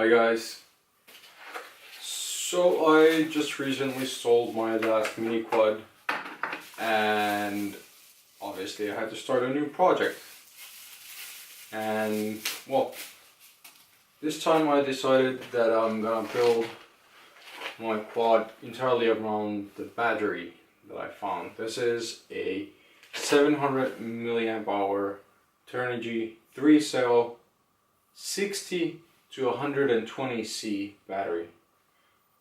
Hi guys. So I just recently sold my last mini quad and obviously I had to start a new project. And well, this time I decided that I'm gonna build my quad entirely around the battery that I found. This is a 700 milliamp hour Turnigy 3-cell 60 to 120C battery.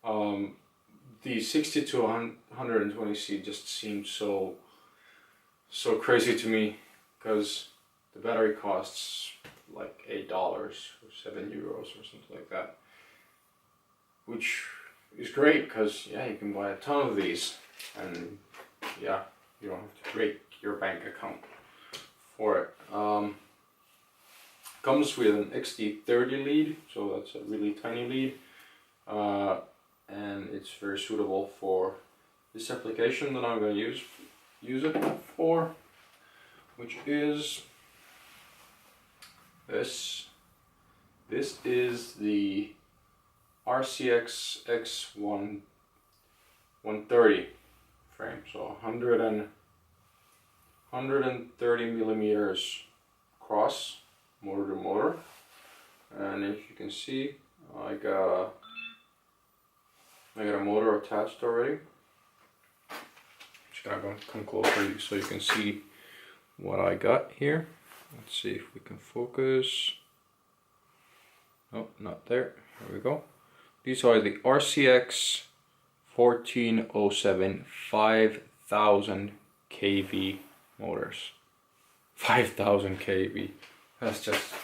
The 60 to 120C just seemed so crazy to me because the battery costs like $8 or €7 or something like that, which is great because yeah, you can buy a ton of these and yeah, you don't have to break your bank account for it. Comes with an XT30 lead, so that's a really tiny lead, and it's very suitable for this application that I'm going to use it for, which is this. This is the RCX X130 frame, so 130 millimeters across, motor to motor, and if you can see, I got a motor attached already. Just gonna come closer so you can see what I got here. Let's see if we can focus. Oh, not there. Here we go. These are the RCX 1407 5000 kV motors. 5000 kV. That's just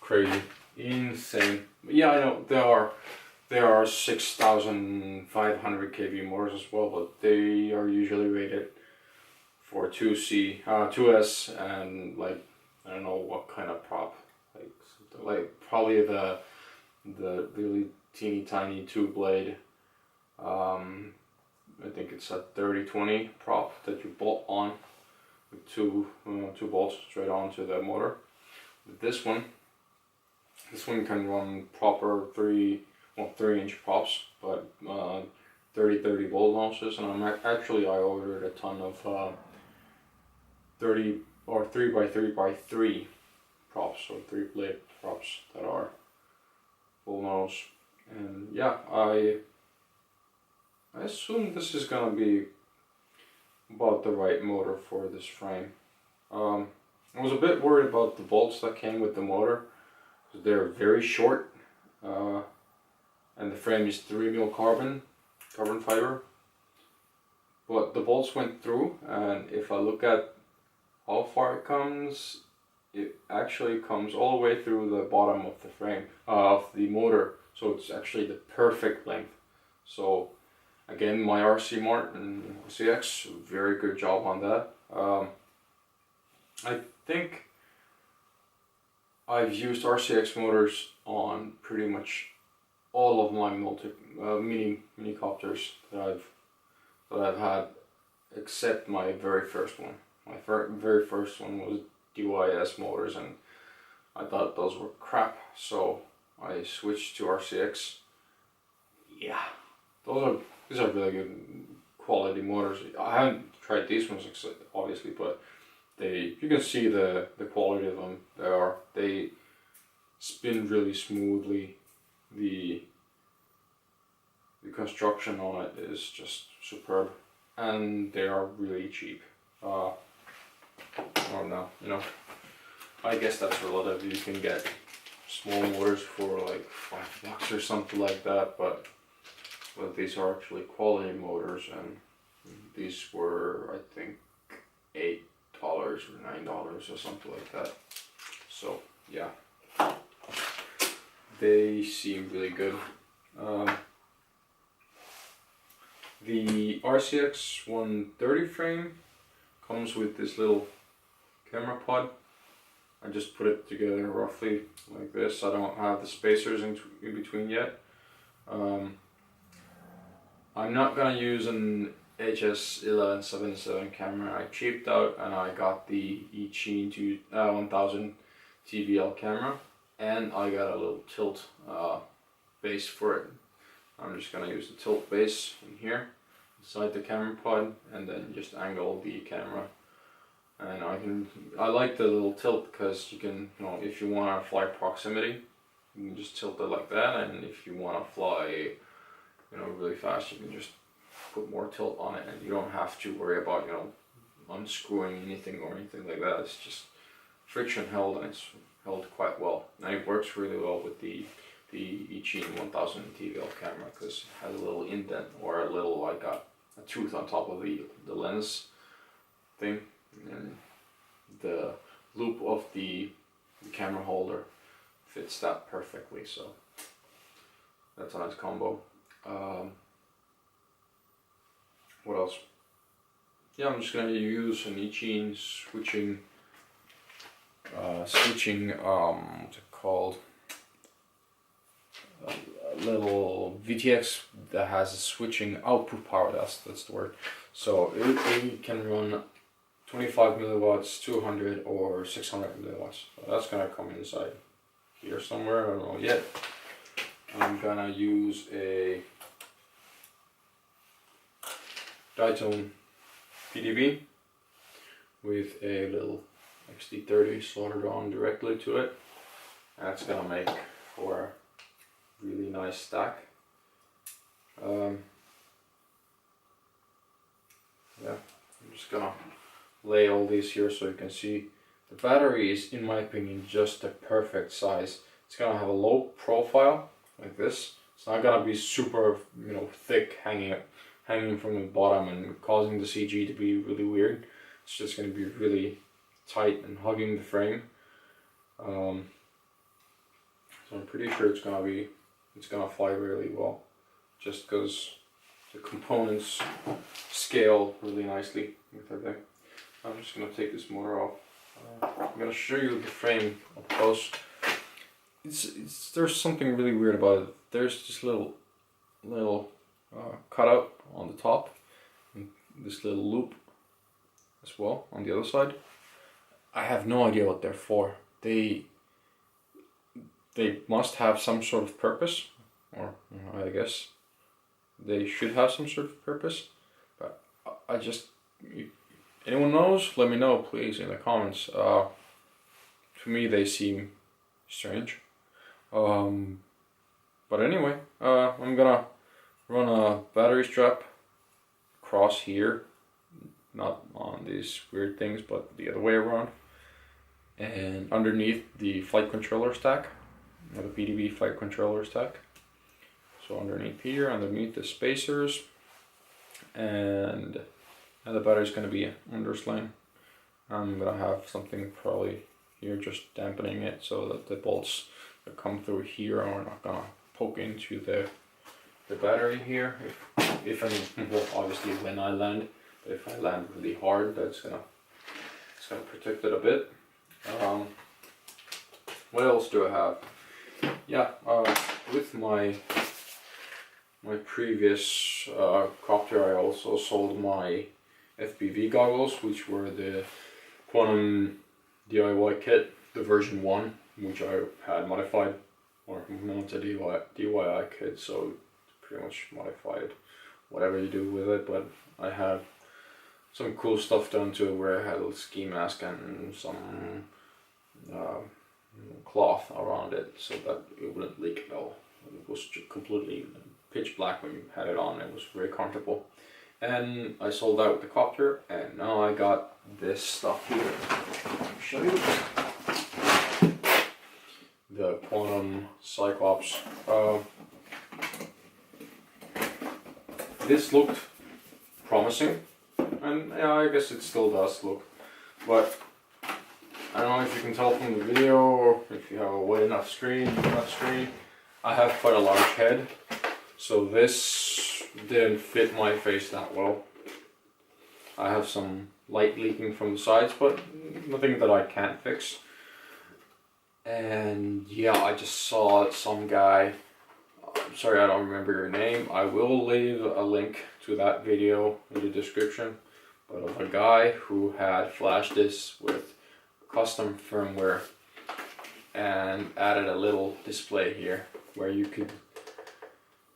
crazy, insane. Yeah, I know there are 6500 kV motors as well, but they are usually rated for 2S, and like I don't know what kind of prop, like probably the really teeny tiny 2-blade. I think it's a 3020 prop that you bolt on with two bolts straight onto the motor. This one can run proper 3-inch props, but 30 volt launches, and I ordered a ton of 30 or 3x3x3 props, or 3-blade props that are full nose. And yeah, I assume this is gonna be about the right motor for this frame. I was a bit worried about the bolts that came with the motor, because they're very short, and the frame is 3mm carbon fiber. But the bolts went through, and if I look at how far it comes, it actually comes all the way through the bottom of the frame, of the motor. So it's actually the perfect length. So again, my RC Martin RCX, very good job on that. I think I've used RCX motors on pretty much all of my mini copters that I've had, except my very first one. My very first one was DYS motors, and I thought those were crap, so I switched to RCX. Yeah, these are really good quality motors. I haven't tried these ones obviously, but you can see the quality of them. They spin really smoothly. The construction on it is just superb, and they are really cheap. Or no, I guess that's relative. You can get small motors for like $5 or something like that, but these are actually quality motors, and these were, I think, $8 or $9 or something like that. So yeah, they seem really good. The RCX 130 frame comes with this little camera pod. I just put it together roughly like this. I don't have the spacers in between yet. I'm not gonna use an HS1177 camera. I cheaped out and I got the Eachine 1000 TBL camera, and I got a little tilt base for it. I'm just gonna use the tilt base in here, inside the camera pod, and then just angle the camera. And I like the little tilt because you can, you know, if you want to fly proximity, you can just tilt it like that, and if you want to fly, you know, really fast, you can just put more tilt on it, and you don't have to worry about, you know, unscrewing anything or anything like that. It's just friction held, and it's held quite well. And it works really well with the Ichine 1000 TVL camera because it has a little indent or a little like a tooth on top of the lens thing, and the loop of the camera holder fits that perfectly. So that's a nice combo. What else? Yeah, I'm just gonna use an Ichine switching what's it called? A little VTX that has a switching output power. That's the word. So it can run 25 milliwatts, 200 or 600 milliwatts. So that's gonna come inside here somewhere. I don't know yet. I'm gonna use a Ditone PDB with a little XT30 soldered on directly to it. That's gonna make for a really nice stack. Yeah, I'm just gonna lay all these here so you can see. The battery is, in my opinion, just the perfect size. It's gonna have a low profile like this. It's not gonna be super, you know, thick hanging from the bottom and causing the CG to be really weird. It's just gonna be really tight and hugging the frame. So I'm pretty sure it's gonna fly really well, just because the components scale really nicely with everything. I'm just gonna take this motor off. I'm gonna show you the frame up close. There's something really weird about it. There's this little cutout on the top, and this little loop as well on the other side. I have no idea what they're for. They must have some sort of purpose, or I guess they should have some sort of purpose, but I just, anyone knows, let me know please in the comments. To me they seem strange. But anyway, I'm gonna run a battery strap across here, not on these weird things but the other way around, and underneath the flight controller stack, or the PDB flight controller stack. So underneath here, underneath the spacers, and the battery is going to be underslung. I'm going to have something probably here just dampening it so that the bolts that come through here are not going to poke into the battery here. If any, well, obviously when I land, but if I land really hard, it's gonna protect it a bit. What else do I have? Yeah, with my previous copter, I also sold my FPV goggles, which were the Quantum DIY kit, the version 1, which I had modified, or not a DIY kit, so pretty much modified whatever you do with it, but I had some cool stuff done to it where I had a ski mask and some cloth around it so that it wouldn't leak at all. It was completely pitch black when you had it on. It was very comfortable. And I sold out the copter, and now I got this stuff here. I'll show you. The Quantum Cyclops. This looked promising, and yeah, I guess it still does look, but I don't know if you can tell from the video or if you have a wide enough screen, I have quite a large head, so this didn't fit my face that well. I have some light leaking from the sides, but nothing that I can't fix. And yeah, I just saw some guy, I'm sorry I don't remember your name, I will leave a link to that video in the description, but of a guy who had flashed this with custom firmware and added a little display here where you could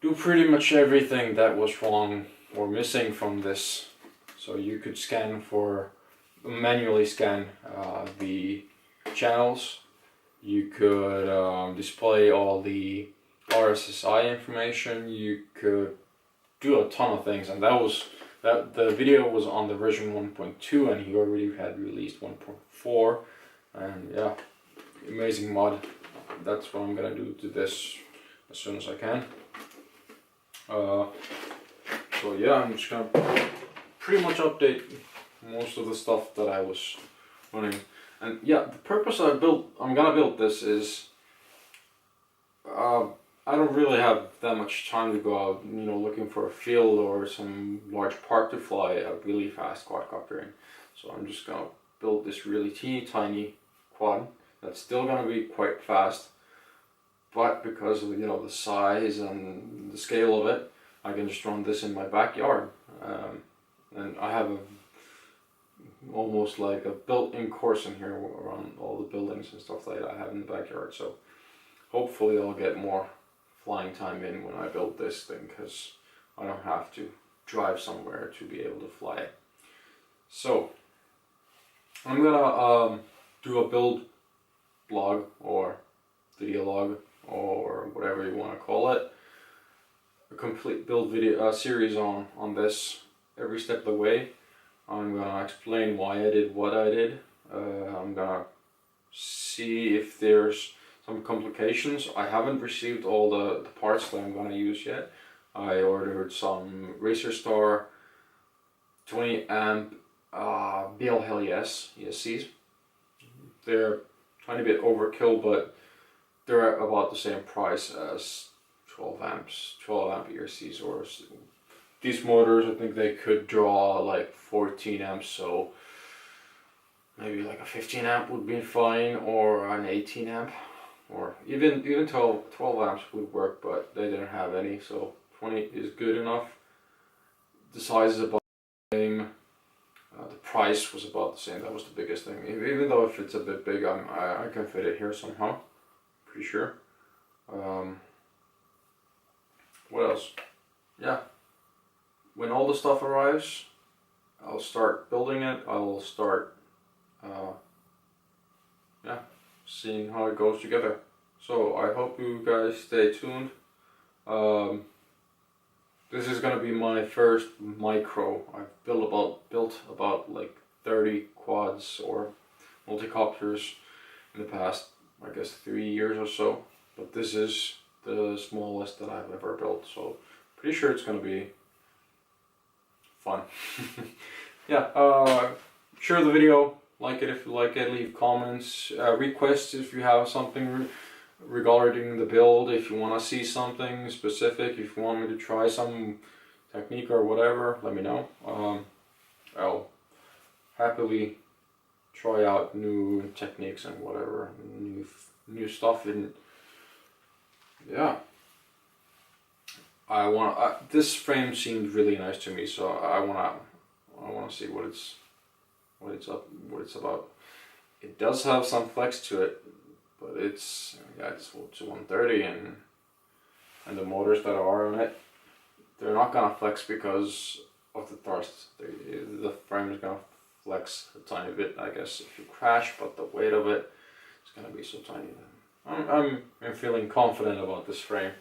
do pretty much everything that was wrong or missing from this. So you could manually scan the channels. You could display all the RSSI information. You could do a ton of things, and the video was on the version 1.2, and he already had released 1.4, and yeah, amazing mod. That's what I'm gonna do to this as soon as I can. So yeah, I'm just gonna pretty much update most of the stuff that I was running. And yeah, the purpose I'm gonna build this is, I don't really have that much time to go out, looking for a field or some large park to fly a really fast quadcopter in. So I'm just gonna build this really teeny tiny quad that's still gonna be quite fast, but because of the size and the scale of it, I can just run this in my backyard. And I have almost like a built-in course in here around all the buildings and stuff like that I have in the backyard. So hopefully I'll get more flying time in when I build this thing, because I don't have to drive somewhere to be able to fly it. So I'm gonna do a build blog or video log or whatever you want to call it, a complete build video series on this every step of the way. I'm gonna explain why I did what I did. I'm gonna see if there's some complications. I haven't received all the parts that I'm gonna use yet. I ordered some Racer Star 20 amp BL Hell Yes ESCs. They're a tiny bit overkill, but they're about the same price as 12 amp ESCs, or these motors. I think they could draw like 14 amps, so maybe like a 15 amp would be fine, or an 18 amp, or even 12 amps would work, but they didn't have any, so 20 is good enough. The size is about the same. The price was about the same. That was the biggest thing. Even though if it's a bit big, I can fit it here somehow. Pretty sure. What else? Yeah. When all the stuff arrives, I'll start building it. I'll start, seeing how it goes together. So I hope you guys stay tuned. This is gonna be my first micro. I've built about like 30 quads or multicopters in the past, I guess, 3 years or so. But this is the smallest that I've ever built, so pretty sure it's gonna be fun. Yeah, share the video, like it if you like it, leave comments, requests if you have something regarding the build, if you want to see something specific, if you want me to try some technique or whatever, let me know. I'll happily try out new techniques and whatever, new stuff. And yeah, this frame seemed really nice to me, so I wanna see what it's about. It does have some flex to it, but it's 130, and the motors that are on it, they're not gonna flex because of the thrust. The frame is gonna flex a tiny bit, I guess, if you crash, but the weight of it is gonna be so tiny. I'm feeling confident about this frame.